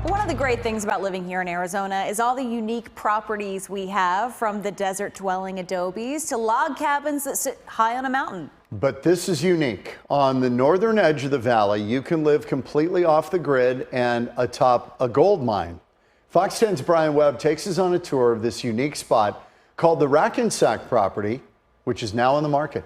One of the great things about living here in Arizona is all the unique properties we have, from the desert dwelling adobes to log cabins that sit high on a mountain. But this is unique. On the northern edge of the valley, you can live completely off the grid and atop a gold mine. Fox 10's Brian Webb takes us on a tour of this unique spot called the Rackensack property, which is now on the market.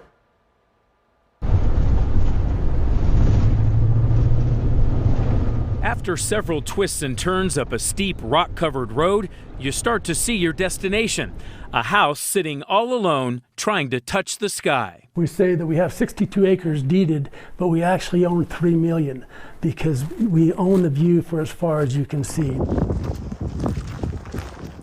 After several twists and turns up a steep rock-covered road, you start to see your destination, a house sitting all alone trying to touch the sky. We say that we have 62 acres deeded, but we actually own 3 million because we own the view for as far as you can see.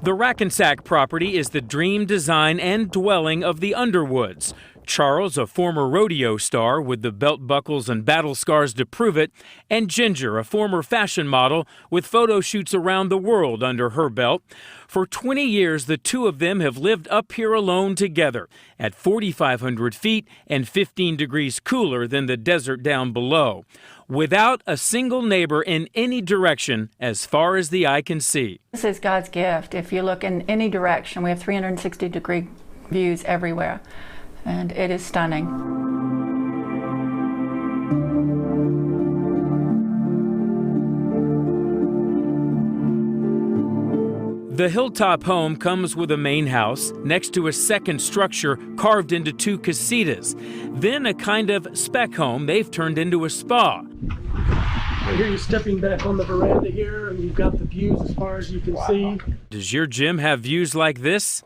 The Rackensack property is the dream, design, and dwelling of the Underwoods. Charles, a former rodeo star with the belt buckles and battle scars to prove it, and Ginger, a former fashion model with photo shoots around the world under her belt. For 20 years, the two of them have lived up here alone together at 4,500 feet and 15 degrees cooler than the desert down below, without a single neighbor in any direction as far as the eye can see. This is God's gift. If you look in any direction, we have 360-degree views everywhere. And it is stunning. The hilltop home comes with a main house next to a second structure carved into 2 casitas, then a kind of spec home they've turned into a spa. I hear you stepping back on the veranda here, and you've got the views as far as you can see. Does your gym have views like this?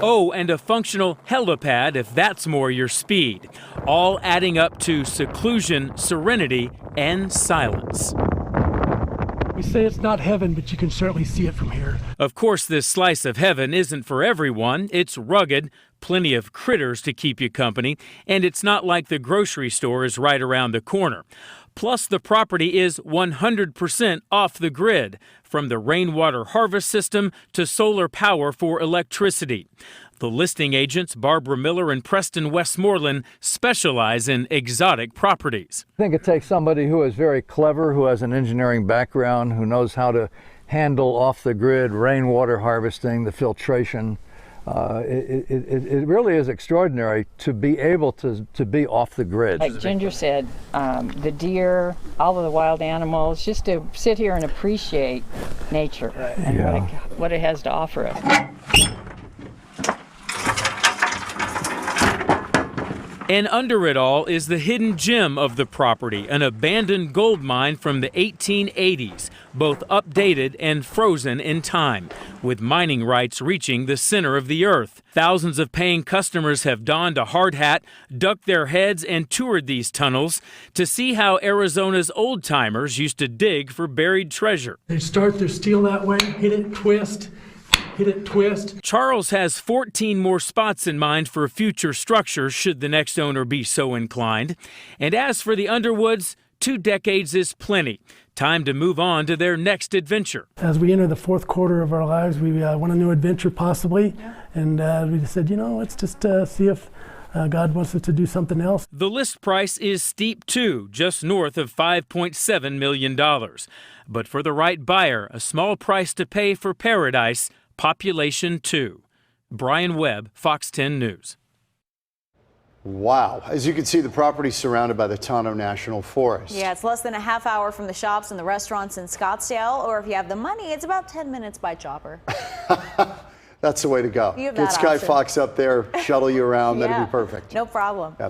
Oh, and a functional helipad if that's more your speed, all adding up to seclusion, serenity, and silence. We say it's not heaven, but you can certainly see it from here. Of course, this slice of heaven isn't for everyone. It's rugged, plenty of critters to keep you company, and it's not like the grocery store is right around the corner. Plus, the property is 100% off the grid, from the rainwater harvest system to solar power for electricity. The listing agents, Barbara Miller and Preston Westmoreland, specialize in exotic properties. I think it takes somebody who is very clever, who has an engineering background, who knows how to handle off-the-grid rainwater harvesting, the filtration. It really is extraordinary to be able to be off the grid. Like Ginger said, the deer, all of the wild animals, just to sit here and appreciate nature and what it has to offer us. And under it all is the hidden gem of the property, an abandoned gold mine from the 1880s, both updated and frozen in time, with mining rights reaching the center of the earth. Thousands of paying customers have donned a hard hat, ducked their heads, and toured these tunnels to see how Arizona's old-timers used to dig for buried treasure. They start their steel that way, hit it, twist. Hit it, twist. Charles has 14 more spots in mind for future structures should the next owner be so inclined. And as for the Underwoods, 2 decades is plenty. Time to move on to their next adventure. As we enter the 4th quarter of our lives, we want a new adventure possibly. And we just said, let's just see if God wants us to do something else. The list price is steep too, just north of $5.7 million. But for the right buyer, a small price to pay for paradise. Population 2. Brian Webb, Fox 10 News. Wow. As you can see, the property is surrounded by the Tonto National Forest. Yeah, it's less than a half hour from the shops and the restaurants in Scottsdale, or if you have the money, it's about 10 minutes by chopper. That's the way to go. You have Get that Sky option. Fox up there, shuttle you around. That'd be perfect. No problem. Yeah.